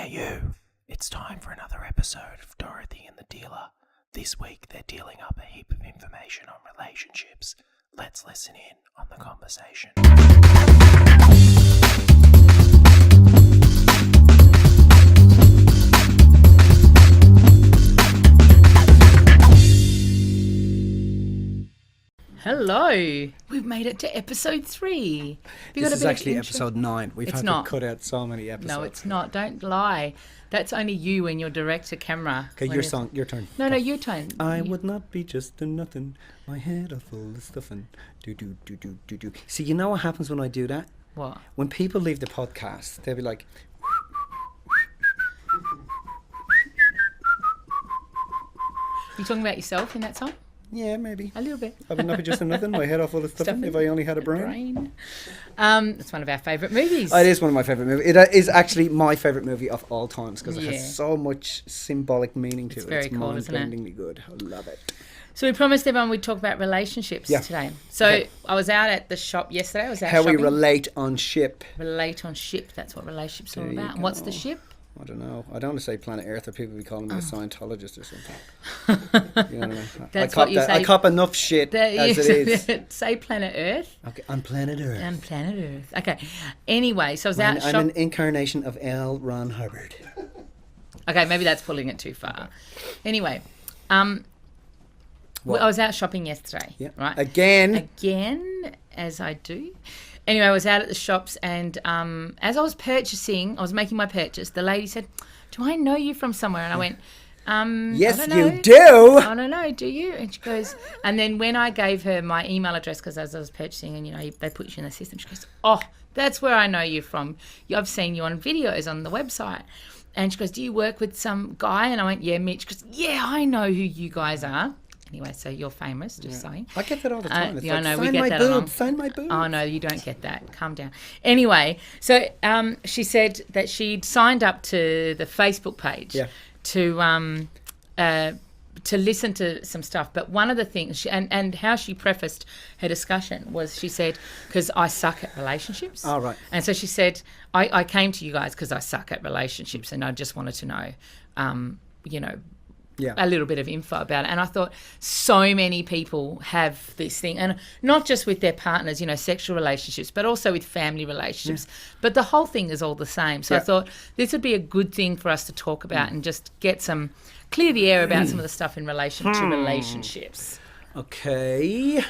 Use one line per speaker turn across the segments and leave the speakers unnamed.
Hey you, it's time for another episode of Dorothy and the Dealer. This week they're dealing up a heap of information on relationships. Let's listen in on the conversation.
Hello, we've made it to episode 3.
This is actually episode 9. We've had
not.
to cut out so many episodes.
No, it's not. Don't lie. That's only you when you're direct to camera.
Okay, your turn.
No, your turn.
I would not be just a nothing. My head are full of stuffing. Do. See, you know what happens when I do that?
What?
When people leave the podcast, they'll be like,
You talking about yourself in that song?
yeah, maybe.
A little bit.
I would not be just a nothing. My head are full of stuffing if I only had a brain.
It's one of our favourite movies.
It is one of my favourite movies. It is actually my favourite movie of all times because it has so much symbolic meaning to it.
Very cool, isn't it?
It's mind-bendingly good. I love it.
So we promised everyone we'd talk about relationships today. So I was out at the shop yesterday. I was out shopping.
How we relate on ship.
Relate on ship. That's what relationships are all about. And
go.
what's the ship?
I don't know. I don't want to say planet Earth or people will be calling me a Scientologist or something. You know what I mean?
That's what you say.
I cop enough shit as it is.
Say planet Earth.
Okay, on planet Earth.
On planet Earth. Okay. Anyway, so I was out
I'm an incarnation of L. Ron Hubbard.
Okay, maybe that's pulling it too far. Anyway, I was out shopping yesterday.
Yeah.
Right.
Again,
as I do. Anyway, I was out at the shops and as I was making my purchase, the lady said, "Do I know you from somewhere?" And I went,
yes,
I don't know.
you do.
I don't know, do you? And she goes, and then when I gave her my email address, because as I was purchasing and, they put you in the system, she goes, "Oh, that's where I know you from. I've seen you on videos on the website." And she goes, "Do you work with some guy?" And I went, "Yeah, Mitch." She goes, "Yeah, I know who you guys are." Anyway, so you're famous, just saying.
I get that all the time. It's
I know,
sign
we get
my
that
boob, sign my boob.
Oh, no, you don't get that. Calm down. Anyway, so she said that she'd signed up to the Facebook page to listen to some stuff. But one of the things, and how she prefaced her discussion was she said, because I suck at relationships.
Oh, right.
And so she said, I came to you guys because I suck at relationships and I just wanted to know, a little bit of info about it. And I thought so many people have this thing, and not just with their partners, sexual relationships, but also with family relationships. But the whole thing is all the same. So I thought this would be a good thing for us to talk about and just clear the air about some of the stuff in relation to relationships.
Okay.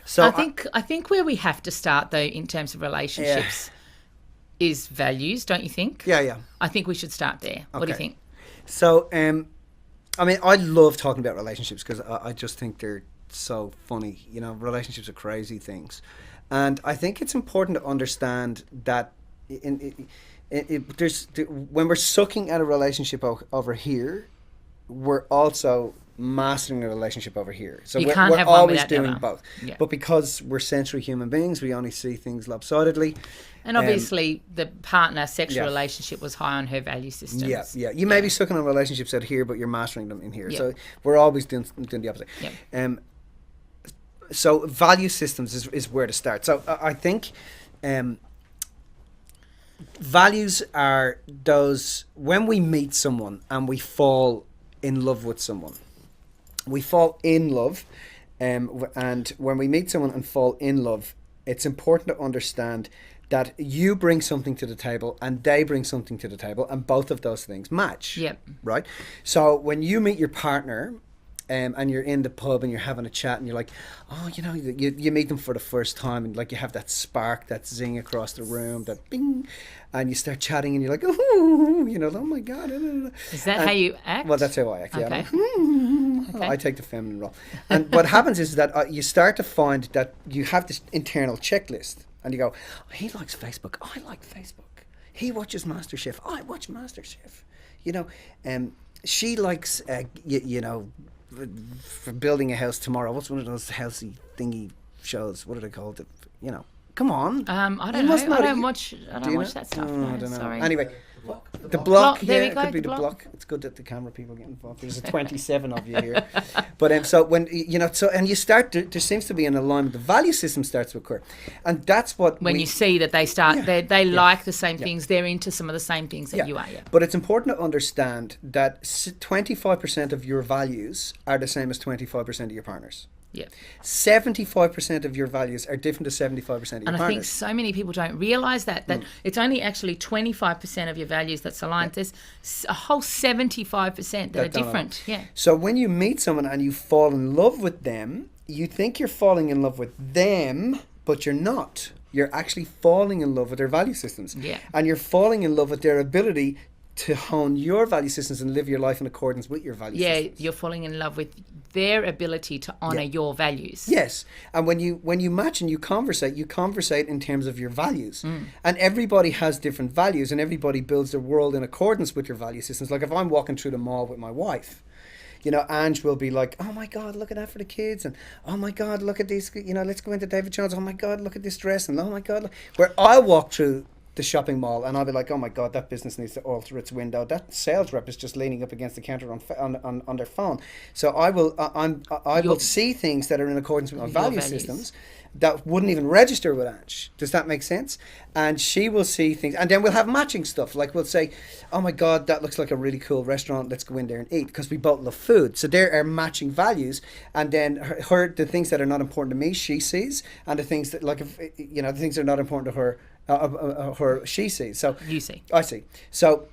So
I think where we have to start, though, in terms of relationships is values, don't you think?
Yeah.
I think we should start there. What do you think?
So, I love talking about relationships because I just think they're so funny. Relationships are crazy things. And I think it's important to understand that when we're sucking at a relationship over here, we're also mastering a relationship over here. So
you
we're
have one
always
without the
doing
other.
both.
Yeah.
But because we're sensory human beings, we only see things lopsidedly.
And obviously the partner sexual relationship was high on her value systems.
Yeah. You may be sucking on relationships out here, but you're mastering them in here. Yeah. So we're always doing the opposite.
Yeah.
So value systems is where to start. So I think values are those when we meet someone and we fall in love with someone. We fall in love, and when we meet someone and fall in love, it's important to understand that you bring something to the table and they bring something to the table, and both of those things match.
Yep.
Right? So when you meet your partner and you're in the pub and you're having a chat and you're like, oh, you meet them for the first time and like you have that spark, that zing across the room, that bing, and you start chatting and you're like, oh my God.
Is that how you act?
Well, that's how I act,
okay.
Okay. I take the feminine role. And what happens is that you start to find that you have this internal checklist and you go, oh, he likes Facebook. I like Facebook. He watches MasterChef. I watch MasterChef. She likes, for building a house tomorrow. What's one of those housey thingy shows? What are they called? Come on.
I don't know. I don't watch that stuff.
I don't know.
Sorry.
Anyway, The block,
there
yeah,
we go,
it could be
the
the
block.
block. It's good that the camera people get involved. There's a 27 of you here. But so when, and you start, there seems to be an alignment. The value system starts to occur. And that's what
when you see that they start,
Yeah.
they like the same things, they're into some of the same things that you are,
But it's important to understand that 25% of your values are the same as 25% of your partners.
Yeah.
75% of your values are different to 75% of your
And
partners.
I think so many people don't realise that it's only actually 25% of your values that's aligned. There's a whole 75% that are
don't
different. Yeah.
So when you meet someone and you fall in love with them, you think you're falling in love with them, but you're not. You're actually falling in love with their value systems.
Yeah.
And you're falling in love with their ability to hone your value systems and live your life in accordance with your value systems.
Yeah, you're falling in love with their ability to honour your values.
Yes, and when you match and you conversate in terms of your values, and everybody has different values, and everybody builds their world in accordance with your value systems. Like if I'm walking through the mall with my wife, Ange will be like, "Oh my God, look at that for the kids," and "Oh my God, look at these," let's go into David Jones. "Oh my God, look at this dress," and "Oh my God," look. Where I'll walk through the shopping mall and I'll be like, "Oh my God, that business needs to alter its window. That sales rep is just leaning up against the counter on their phone." So I will see things that are in accordance with my value systems that wouldn't even register with Ange. Does that make sense? And she will see things, and then we'll have matching stuff. Like we'll say, "Oh my God, that looks like a really cool restaurant. Let's go in there and eat," because we both love food. So there are matching values, and then the things that are not important to me, she sees, and the things that the things that are not important to her. She sees. So
You see.
I see. So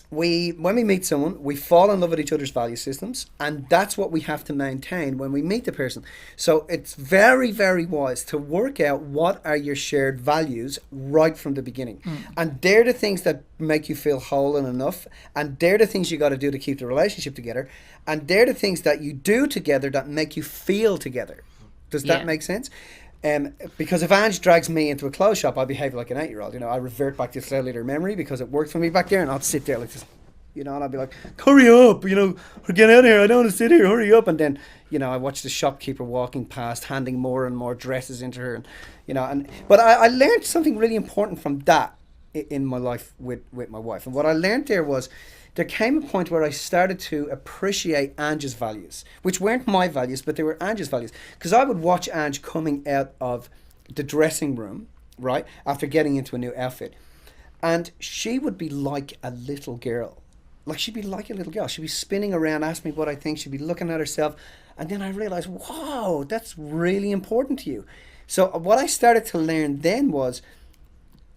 when we meet someone, we fall in love with each other's value systems, and that's what we have to maintain when we meet the person. So it's very, very wise to work out what are your shared values right from the beginning. And they're the things that make you feel whole and enough, and they're the things you got to do to keep the relationship together, and they're the things that you do together that make you feel together. Does that make sense? Because if Ange drags me into a clothes shop, I behave like an 8-year-old. I revert back to cellular memory because it worked for me back there, and I'll sit there like this, and I'll be like, "Hurry up, get out of here. I don't want to sit here. Hurry up." And then, I watch the shopkeeper walking past, handing more and more dresses into her, but I learned something really important from that in my life with my wife. And what I learned there was, there came a point where I started to appreciate Ange's values, which weren't my values, but they were Ange's values. Because I would watch Ange coming out of the dressing room, right, after getting into a new outfit. And she would be like a little girl. Like, she'd be like a little girl. She'd be spinning around, asking me what I think. She'd be looking at herself. And then I realized, wow, that's really important to you. So what I started to learn then was,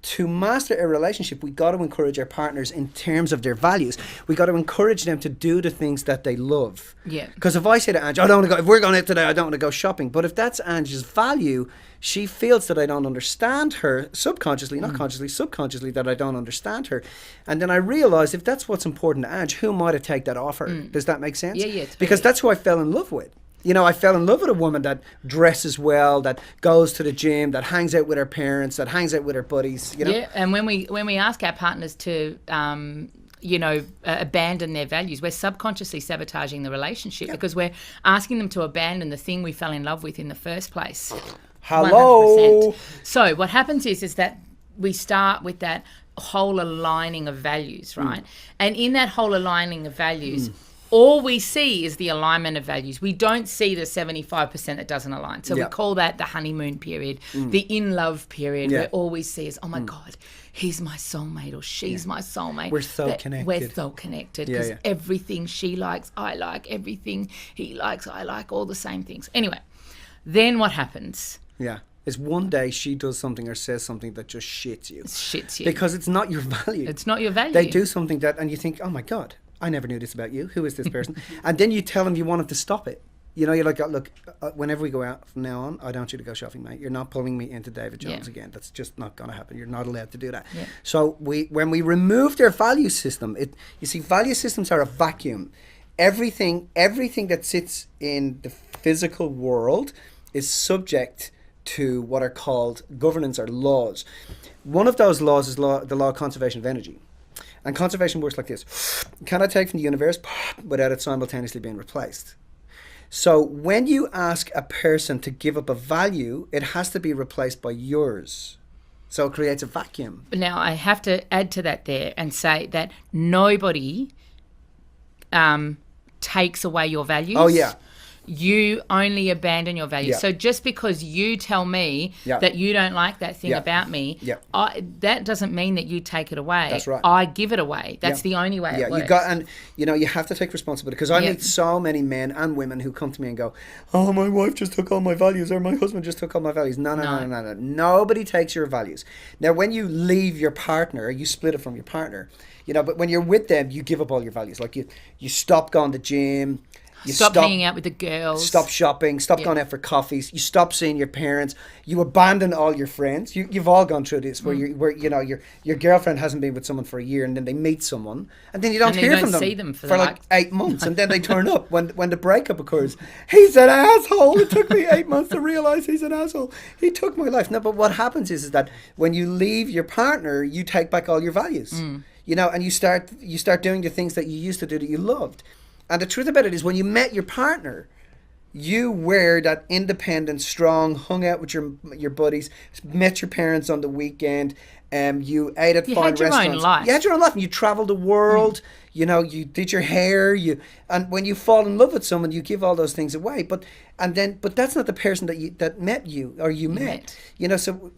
to master a relationship, we got to encourage our partners in terms of their values. We got to encourage them to do the things that they love. Yeah. Because if I say to Ange, "I don't want to go," if we're going out today, I don't want to go shopping. But if that's Ange's value, she feels that I don't understand her subconsciously, not consciously, subconsciously, that I don't understand her. And then I realised, if that's what's important to Ange, who am I to take that off her? Does that make sense?
Yeah.
Because that's who I fell in love with. I fell in love with a woman that dresses well, that goes to the gym, that hangs out with her parents, that hangs out with her buddies.
Yeah, and when we ask our partners to, abandon their values, we're subconsciously sabotaging the relationship because we're asking them to abandon the thing we fell in love with in the first place.
Hello.
100%. So what happens is that we start with that whole aligning of values, right? And in that whole aligning of values, all we see is the alignment of values. We don't see the 75% that doesn't align. So we call that the honeymoon period, the in-love period, where all we see is, "Oh my God, he's my soulmate," or "She's my soulmate."
We're so connected.
We're so connected because everything she likes, I like. Everything he likes, I like. All the same things. Anyway, then what happens?
Yeah. Is one day she does something or says something that just shits you.
Shits you.
Because it's not your value.
It's not your value.
They do something and you think, "Oh my God, I never knew this about you. Who is this person?" And then you tell them you want them to stop it. You're like, "Look, whenever we go out from now on, I don't want you to go shopping, mate. You're not pulling me into David Jones again. That's just not going to happen. You're not allowed to do that." Yeah. So when we remove their value system, you see, value systems are a vacuum. Everything that sits in the physical world is subject to what are called governance or laws. One of those laws is the law of conservation of energy. And conservation works like this. You cannot take from the universe without it simultaneously being replaced. So when you ask a person to give up a value, it has to be replaced by yours. So it creates a vacuum.
Now, I have to add to that there and say that nobody takes away your values.
Oh, yeah.
You only abandon your values.
Yeah.
So just because you tell me
Yeah.
that you don't like that thing
Yeah.
about me,
Yeah.
that doesn't mean that you take it away.
That's right.
I give it away. That's the only way it works.
You have to take responsibility, because I
Yeah.
meet so many men and women who come to me and go, "Oh, my wife just took all my values, or my husband just took all my values." No. Nobody takes your values. Now, when you leave your partner, you split it from your partner. But when you're with them, you give up all your values. Like you stop going to the gym. You
Stop hanging out with the girls.
Stop shopping. Stop going out for coffees. You stop seeing your parents. You abandon all your friends. You've all gone through this, where your girlfriend hasn't been with someone for a year, and then they meet someone, and then you don't hear from them,
see them for
like 8 months, and then they turn up when the breakup occurs. He's an asshole. It took me 8 months to realize he's an asshole. He took my life. No, but what happens is that when you leave your partner, you take back all your values. And you start doing the things that you used to do that you loved. And the truth about it is, when you met your partner, you were that independent, strong, hung out with your buddies, met your parents on the weekend, you ate at fine restaurants.
You had your own life.
You had your own life, and you travelled the world. You did your hair. And when you fall in love with someone, you give all those things away. But that's not the person that met you or you met.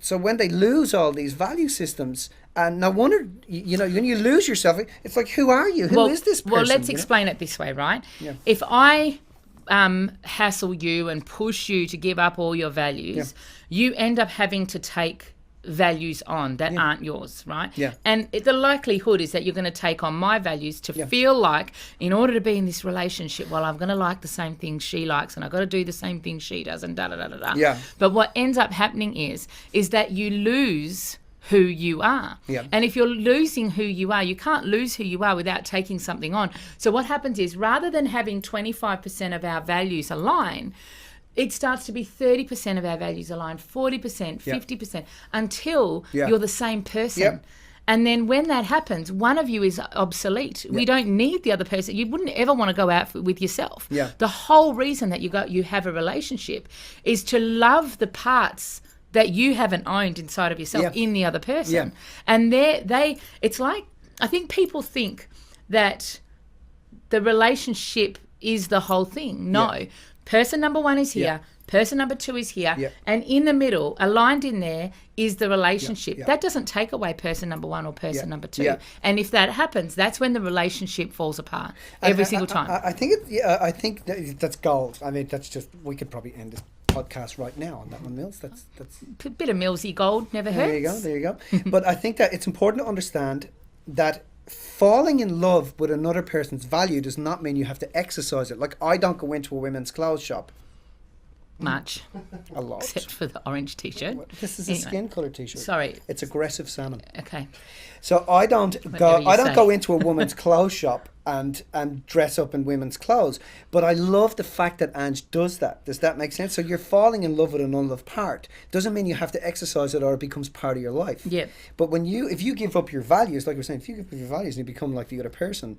So when they lose all these value systems, and no wonder, when you lose yourself, it's like, who are you? Who is this person?
Well, let's explain it this way, right?
Yeah.
If I hassle you and push you to give up all your values, you end up having to take values on that aren't yours, right?
Yeah.
And the likelihood is that you're going to take on my values to feel like, in order to be in this relationship, well, I'm going to like the same things she likes, and I've got to do the same thing she does, and da-da-da-da-da.
Yeah.
But what ends up happening is that you lose who you are.
Yeah.
And if you're losing who you are, you can't lose who you are without taking something on. So what happens is, rather than having 25% of our values align, it starts to be 30% of our values aligned, 40%, 50%, until you're the same person.
Yep.
And then when that happens, one of you is obsolete. We don't need the other person. You wouldn't ever want to go out with yourself.
Yeah.
The whole reason that you have a relationship is to love the parts that you haven't owned inside of yourself in the other person.
Yeah.
And it's like, I think people think that the relationship is the whole thing. No.
Yeah.
Person number one is here. Person number two is here.
Yeah.
And in the middle, aligned in there, is the relationship.
Yeah.
That doesn't take away person number one or person number two.
Yeah.
And if that happens, that's when the relationship falls apart every single time.
I think that's gold. I mean, that's just, we could probably end this podcast right now on that one, Mills. That's
Bit of Millsy gold never hurts.
There you go. But I think that it's important to understand that falling in love with another person's value does not mean you have to exercise it. Like, I don't go into a women's clothes shop
Much.
a lot.
Except for the orange T-shirt.
This is a skin colour T-shirt.
Sorry.
It's aggressive salmon.
Okay.
So I don't
Whatever you say.
go into a woman's clothes shop and dress up in women's clothes. But I love the fact that Ange does that. Does that make sense? So you're falling in love with an unloved part. Doesn't mean you have to exercise it or it becomes part of your life.
Yeah.
But if you give up your values, like we're saying, if you give up your values and you become like the other person,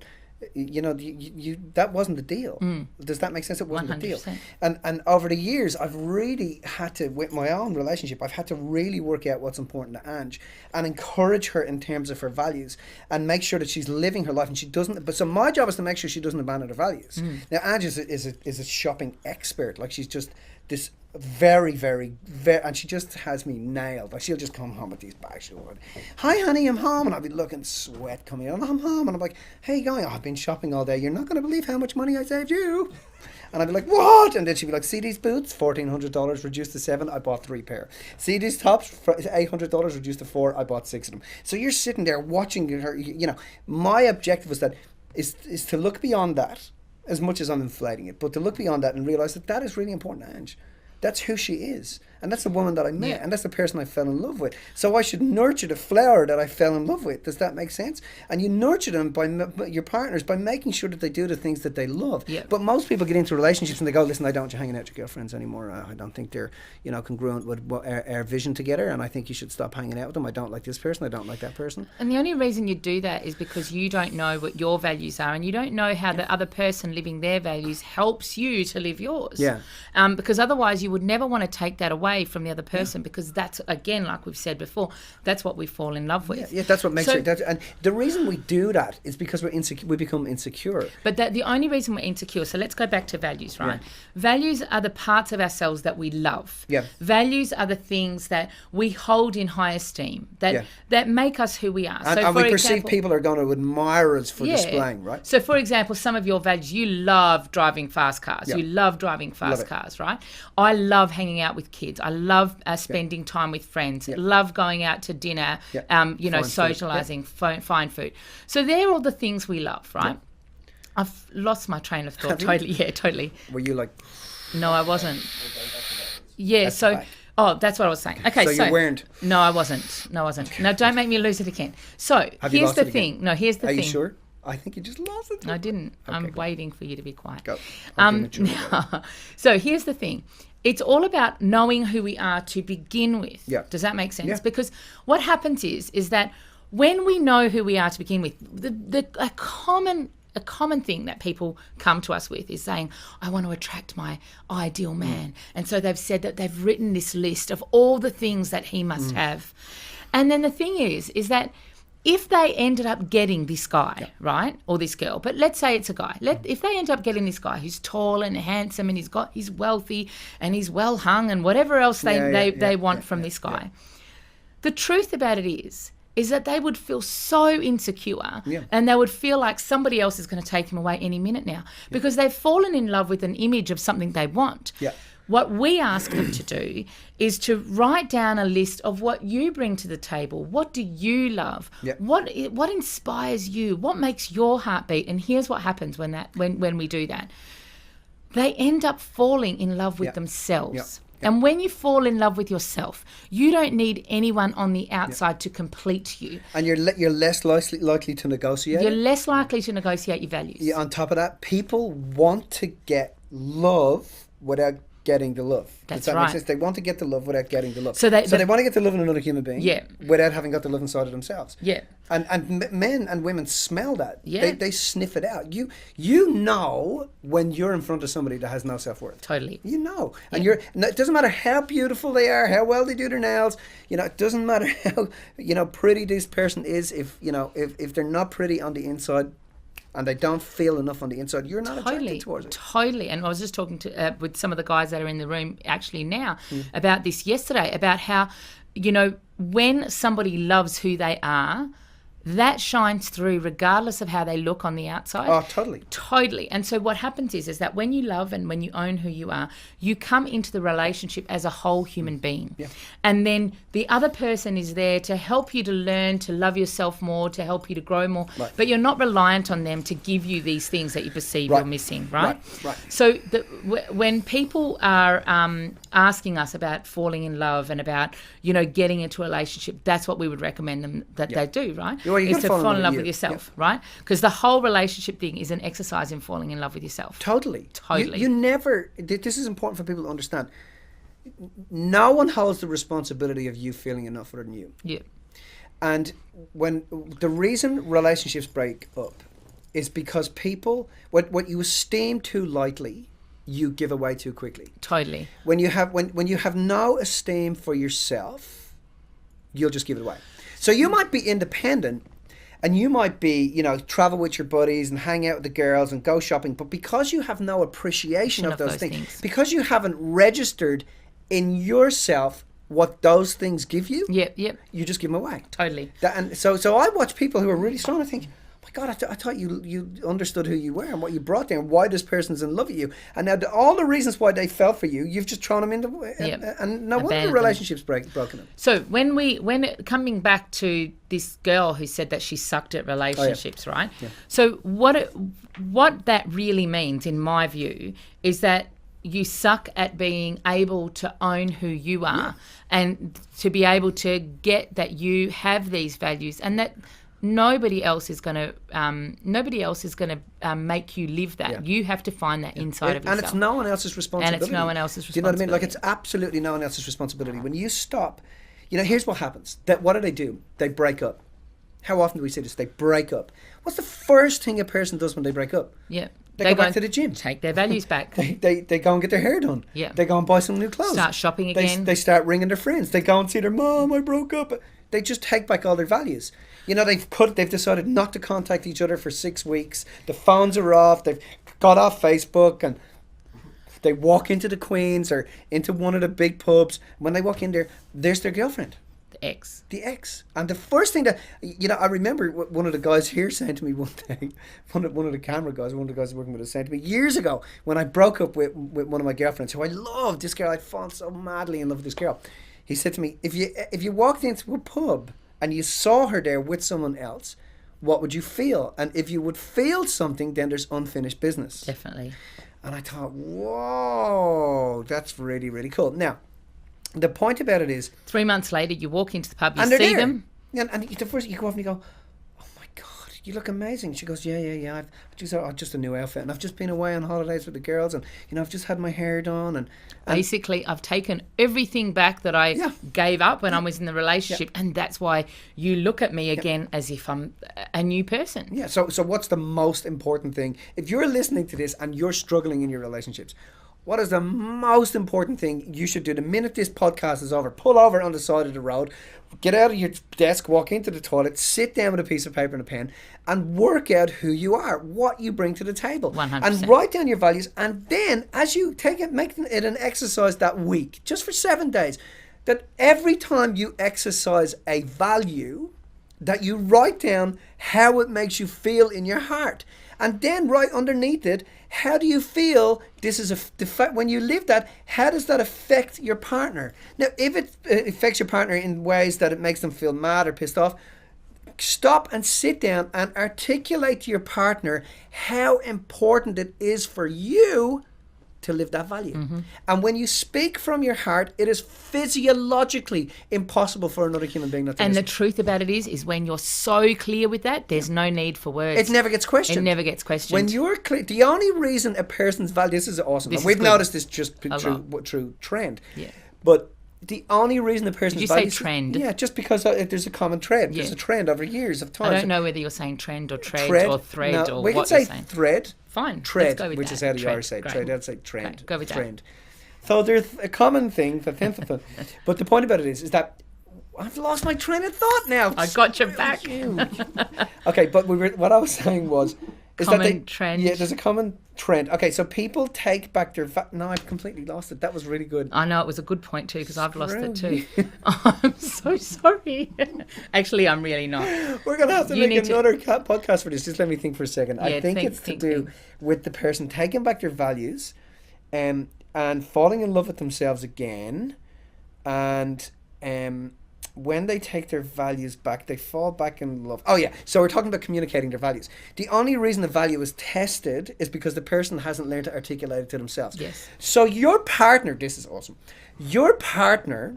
you that wasn't the deal. Does that make sense? It wasn't
100%.
the deal. And over the years, I've really had to, with my own relationship, I've had to really work out what's important to Ange and encourage her in terms of her values and make sure that she's living her life and she doesn't. But so my job is to make sure she doesn't abandon her values. Now Ange is a shopping expert. Like, she's just this very, very, very, and she just has me nailed. Like, she'll just come home with these bags. She'll go, "Hi honey, I'm home," and I'll be looking sweat coming out. "I'm home," and I'm like, "Hey, you going?" "Oh, I've been shopping all day. You're not going to believe how much money I saved you." And I'd be like, "What?" And then she'd be like, "See these boots? $1,400 reduced to $7. I bought 3 pair. See these tops? $800 reduced to 4. I bought 6 of them." So you're sitting there watching her. My objective is to look beyond that, as much as I'm inflating it, but to look beyond that and realize that is really important to Ange. That's who she is. And that's the woman that I met. And that's the person I fell in love with. So I should nurture the flower that I fell in love with. Does that make sense? And you nurture them by your partners by making sure that they do the things that they love.
Yeah.
But most people get into relationships and they go, "Listen, I don't want you hanging out with your girlfriends anymore. I don't think they're congruent with our vision together. And I think you should stop hanging out with them. I don't like this person. I don't like that person."
And the only reason you do that is because you don't know what your values are, and you don't know how the other person living their values helps you to live yours.
Yeah.
Because otherwise you would never want to take that away. away from the other person because that's, again, like we've said before, that's what we fall in love with.
Yeah, that's what makes it. And the reason we do that is because we're insecure. We become insecure.
But the only reason we're insecure, so let's go back to values, right? Values are the parts of ourselves that we love.
Yeah.
Values are the things that we hold in high esteem, that make us who we are.
And we perceive people are going to admire us for displaying, right?
So, for example, some of your values, you love driving fast cars.
Yeah.
You love driving fast cars, right? I love hanging out with kids. I love spending time with friends. Love going out to dinner, socialising, fine food. So they're all the things we love, right? I've lost my train of thought. Totally. Yeah, totally.
Were you like...
No, I wasn't. Yeah,
That's
so...
the fact.
Oh, that's what I was saying. Okay,
so you weren't.
No, I wasn't. No, don't make me lose it again. So here's the thing. No, here's the thing.
Are you sure? I think you just lost it.
No, I didn't.
Okay,
I'm waiting for you to be quiet.
Go.
So here's the thing. It's all about knowing who we are to begin with.
Yeah.
Does that make sense?
Yeah.
Because what happens is that when we know who we are to begin with, a common thing that people come to us with is saying, I want to attract my ideal man. And so they've said that they've written this list of all the things that he must have. And then the thing is that if they ended up getting this guy, right, or this girl, but let's say it's a guy. If they end up getting this guy who's tall and handsome and he's wealthy and he's well hung and whatever else they want from this guy, the truth about it is that they would feel so insecure and they would feel like somebody else is going to take him away any minute now because they've fallen in love with an image of something they want.
Yeah.
What we ask them to do is to write down a list of what you bring to the table. What do you love?
Yeah.
What inspires you? What makes your heart beat? And here's what happens when we do that. They end up falling in love with themselves.
Yeah.
And when you fall in love with yourself, you don't need anyone on the outside to complete you.
And you're less likely to negotiate.
You're less likely to negotiate your values.
Yeah, on top of that, people want to get love without getting the love.
That's
Does that
right.
make sense? They want to get the love without getting the love.
So they
want to get the love in another human being without having got the love inside of themselves.
Yeah.
And men and women smell that.
Yeah.
They sniff it out. You know when you're in front of somebody that has no self-worth.
Totally.
You know. And it doesn't matter how beautiful they are, how well they do their nails, it doesn't matter how, pretty this person is if they're not pretty on the inside, and they don't feel enough on the inside, you're not attracted towards it.
Totally. And I was just talking to with some of the guys that are in the room actually now about this yesterday, about how, when somebody loves who they are, that shines through regardless of how they look on the outside.
Oh, totally.
Totally. And so what happens is that when you love and when you own who you are, you come into the relationship as a whole human being.
Yeah.
And then the other person is there to help you to learn to love yourself more, to help you to grow more.
Right.
But you're not reliant on them to give you these things that you perceive you're missing, right?
Right.
So when people are asking us about falling in love and about, getting into a relationship, that's what we would recommend them that they do, right?
Well,
is to fall in love with yourself, right? Because the whole relationship thing is an exercise in falling in love with yourself.
Totally.
Totally.
You never, this is important for people to understand. No one holds the responsibility of you feeling enough other than you.
Yeah.
And the reason relationships break up is because people, what you esteem too lightly, you give away too quickly.
Totally.
When you have no esteem for yourself, you'll just give it away. So you might be independent and you might be, travel with your buddies and hang out with the girls and go shopping. But because you have no appreciation of those things, because you haven't registered in yourself what those things give you, you just give them away.
Totally.
And so I watch people who are really strong. I think, oh my God, I thought you understood who you were and what you brought there and why this person's in love with you. And now all the reasons why they fell for you, you've just thrown them into, and no wonder the relationship's broken up.
So coming back to this girl who said that she sucked at relationships, right? Yeah. So what that really means, in my view, is that you suck at being able to own who you are and to be able to get that you have these values and that nobody else is going to make you live that. Yeah. You have to find that inside of yourself.
And it's no one else's responsibility.
Do you know what I
mean? Like, it's absolutely no one else's responsibility. When you stop, here's what happens. What do? They break up. How often do we say this? They break up. What's the first thing a person does when they break up?
Yeah.
They go back to the gym.
Take their values back.
They go and get their hair done.
Yeah.
They go and buy some new clothes.
Start shopping again.
They start ringing their friends. They go and see their mom. I broke up. They just take back all their values. You know, they've decided not to contact each other for 6 weeks. The phones are off. They've got off Facebook and they walk into the Queen's or into one of the big pubs. When they walk in there, there's their girlfriend. The ex. And the first thing that, you know, I remember one of the guys here saying to me one day, one of the camera guys, one of the guys working with us saying to me years ago when I broke up with one of my girlfriends who I loved, this girl, I'd fallen so madly in love with this girl. He said to me, if you walked into a pub and you saw her there with someone else, what would you feel? And if you would feel something, then there's unfinished business.
Definitely.
And I thought, whoa, that's really, really cool. Now, the point about it is
3 months later, you walk into the pub, you
and they're
see
there.
them.
And the first you go off and you go, oh my God, you look amazing. She goes, yeah. I've just a new outfit and I've just been away on holidays with the girls and, you know, I've just had my hair done. And
basically, I've taken everything back that I gave up when I was in the relationship. And that's why you look at me again as if I'm a new person.
Yeah. So what's the most important thing? If you're listening to this and you're struggling in your relationships, what is the most important thing you should do the minute this podcast is over? Pull over on the side of the road, get out of your desk, walk into the toilet, sit down with a piece of paper and a pen and work out who you are, what you bring to the table.
100%.
And write down your values. And then as you take it, make it an exercise that week, just for 7 days, that every time you exercise a value, that you write down how it makes you feel in your heart. And then right underneath it, how do you feel this is when you live that, how does that affect your partner? Now, if it affects your partner in ways that it makes them feel mad or pissed off, stop and sit down and articulate to your partner how important it is for you to live that value. Mm-hmm. And when you speak from your heart, it is physiologically impossible for another human being not to
And
listen.
the truth about it is when you're so clear with that, there's no need for words.
It never gets questioned.
It never gets questioned.
When you're clear, the only reason a person's value, this is awesome.
This
And we've
is good.
noticed this just through trend.
Yeah.
But the only reason a person's
Did you say
value...
trend?
Yeah, just because there's a common thread.
Yeah.
There's a trend over years of time.
I don't know whether you're saying trend or tread or thread
No,
or
we
what
can
you're
say
saying.
thread.
Fine.
Tread,
let's go with
which
that.
is how the
Tread,
Irish say
great.
trade. I'd say trend.
Great, go with that.
Trend. So there's a common thing for but the point about it is that I've lost my train of thought now.
I got your back.
Okay, but what I was saying was
Common trend.
Yeah, there's a common trend. Okay, so people take back their no, I've completely lost it. That was really good.
I know, it was a good point too because I've lost it
True.
too. I'm so sorry. Actually, I'm really not.
We're going to have to
You
make
need
another podcast for this. Just let me think for a second.
Yeah,
I think it's to do with the person taking back their values and falling in love with themselves again. And when they take their values back, they fall back in love. Oh, yeah. So we're talking about communicating their values. The only reason the value is tested is because the person hasn't learned to articulate it to themselves.
Yes.
So your partner, this is awesome. Your partner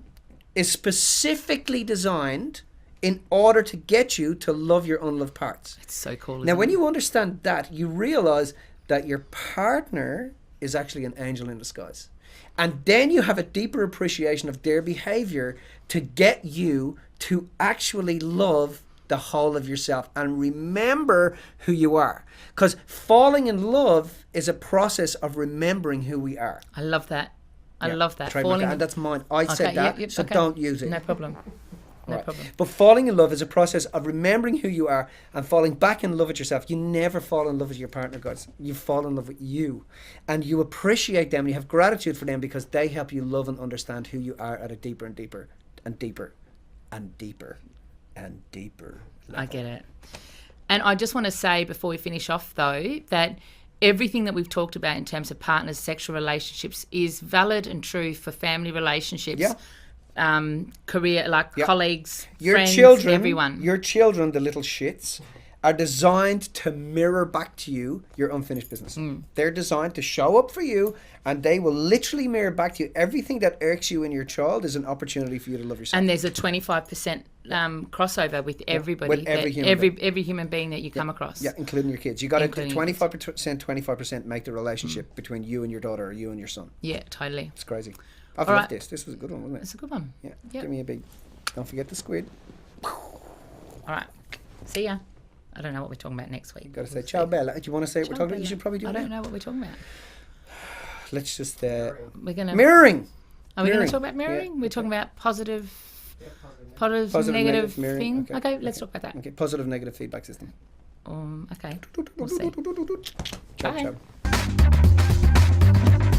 is specifically designed in order to get you to love your unloved parts.
It's so cool.
Now, when you understand that, you realize that your partner is actually an angel in disguise. And then you have a deeper appreciation of their behavior to get you to actually love the whole of yourself and remember who you are. Because falling in love is a process of remembering who we are.
I love that. I love that.
Trademark that, and that's mine. I said that, so don't use it.
No problem. No problem.
But falling in love is a process of remembering who you are and falling back in love with yourself. You never fall in love with your partner, guys. You fall in love with you. And you appreciate them. You have gratitude for them because they help you love and understand who you are at a deeper and deeper and deeper and deeper and deeper level.
I get it. And I just want to say before we finish off, though, that everything that we've talked about in terms of partners, sexual relationships is valid and true for family relationships.
Yeah.
Career, like colleagues,
your
friends,
children,
everyone.
Your children, the little shits, are designed to mirror back to you your unfinished business. They're designed to show up for you, and they will literally mirror back to you. Everything that irks you in your child is an opportunity for you to love yourself.
And there's a 25% crossover with everybody,
with every human being.
every human being that you come across.
Yeah, including your kids. You got to
Including your
25% make the relationship between you and your daughter or you and your son.
Yeah, totally.
It's crazy. I've
All
loved
right.
this. This was a good one, wasn't it?
It's a good one.
Yeah.
Yep.
Give me a big... Don't forget the squid.
All right. See ya. I don't know what we're talking about next week.
You've got to say ciao bella. Do you want to say what we're talking about? You should probably do
I
that.
don't know what we're talking about.
Let's just
We're gonna
mirroring.
Are we going
Mirroring.
to talk about mirroring?
Yeah,
We're talking about positive,
Positive,
negative
mirroring.
thing. Okay, let's talk about that.
Okay, positive, negative feedback system.
Okay, we'll see.
Ciao,
Bye.
ciao.